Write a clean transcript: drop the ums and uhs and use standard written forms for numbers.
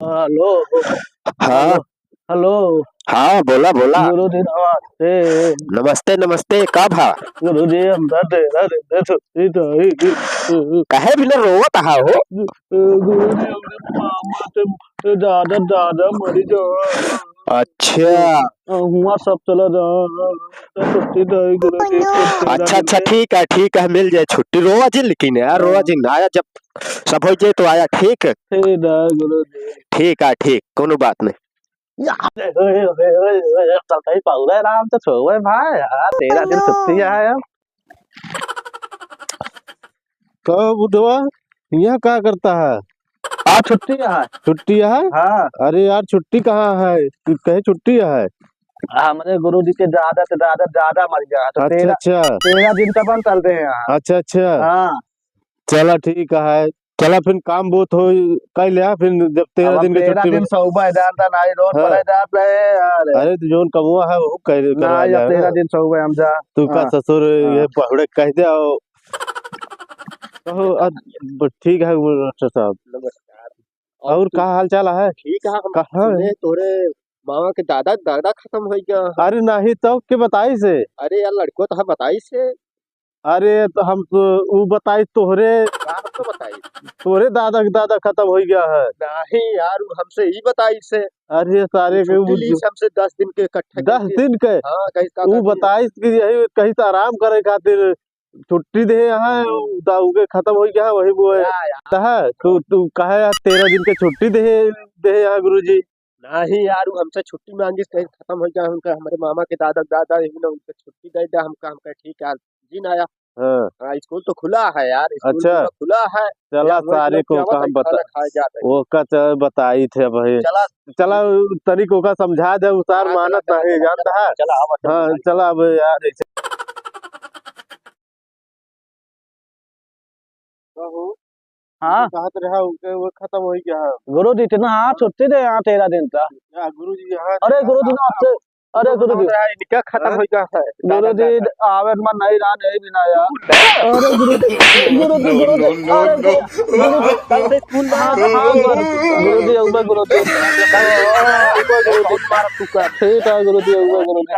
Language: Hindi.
हेलो। हाँ हेलो। हेलो। हाँ, बोला बोला। गुरुजी नमस्ते। नमस्ते नमस्ते, का भा गुरुजी हम तेरा दिन छुट्टी चाहिए। कहे भी न रोवत हा हो। गुरुजी हमरे मामा से दादा दादा मरी जा अच्छा हुआ सब चला जा छुट्टी चाहिए गुरुजी तेरा अच्छा दिन अच्छा, में। ठीक है मिल जाए छुट्टी। रोवा जी लेकिन यार, रोवा जी आया जब सब हो जाए तो आया। ठीक है ठीक है गुरुजी। ठीक, कोनो बात नहीं। चल कहीं पहुंच रहे आराम से सो गए भाई यार, तेरा दिन छुट्टी है अब। कब बुधवा यहाँ क्या करता है? आज छुट्टी है। छुट्टी है? हाँ अरे यार छुट्टी कहाँ है? कहे छुट्टी है। हमारे गुरु जी के दादा से दादा मर गया तो अच्छा तेरा अच्छा तेरा दिन तक अपन चलते हैं यहाँ। अच्छा अच्छा, हाँ चला ठीक है। चला फिर काम बहुत हो कह लिया, फिर जब 13 अब दिन की तेरा छुट्टी में। दिन सुबह जानता नहीं रोड हाँ। पर जाते हैं यार। अरे तो जोन कमुआ है वो करवा नहीं अब जाए तेरा ना। दिन सुबह हम जा। तू का हाँ ससुर हाँ ये पहुड़े कह दे ठीक है डॉक्टर साहब। नमस्कार। और तू का हाल चाल है? ठीक है? हम कहाँ है? सुने तोरे मामा के दादा दादा खत्म हो गया। अरे नहीं तो के बताई से। अरे यार लड़को तो बताई से। अरे तो हम तो वो बताई तोहरे का तो बताई तोहरे दादा के दादा खत्म हो गया है। नहीं यार, वो हमसे ही बताई से। अरे सारे के छुट्टी ली से हमसे 10 दिन के इकट्ठे 10 दिन के हाँ कहीं का वो बताई कि यही कहीं से आराम करे खातिर छुट्टी दे यहाँ उके खत्म हो गया वही वो है। तू कहे यार 13 दिन के छुट्टी दे यहाँ गुरुजी। नहीं यार, वो हमसे छुट्टी मांगी कहीं खत्म हो गया उनका। हमारे मामा के दादा दादा यही ना उनके छुट्टी दे दिया हमका ठीक है जी ना आया। हाँ हाँ स्कूल तो खुला है यार, स्कूल अच्छा पूरा खुला है। चला सारे को काम बता खाए जाते वो का बताई थे भाई। चला चला तरीको का समझा दे उसार मानत नहीं जानता है। चला हाँ चला अब यार ऐसे हाँ कहत रहा वो खत्म हो गया है। गुरु जी इतना हाँ छुट्टी दे यहाँ तेरा दिन का। गुरु जी यहाँ अरे गुरु जी नमस्ते। अरे गुरु जी इनका खत्म हो गया है। गुरु जी आवेद मन नहीं रहा नहीं बिना यार। अरे गुरु जी गुरु जी गुरु जी अरे गुरु जी कल से स्कूल में हाँ हाँ गुरु जी उबे गुरु जी ठीक है गुरु जी उबे गुरु जी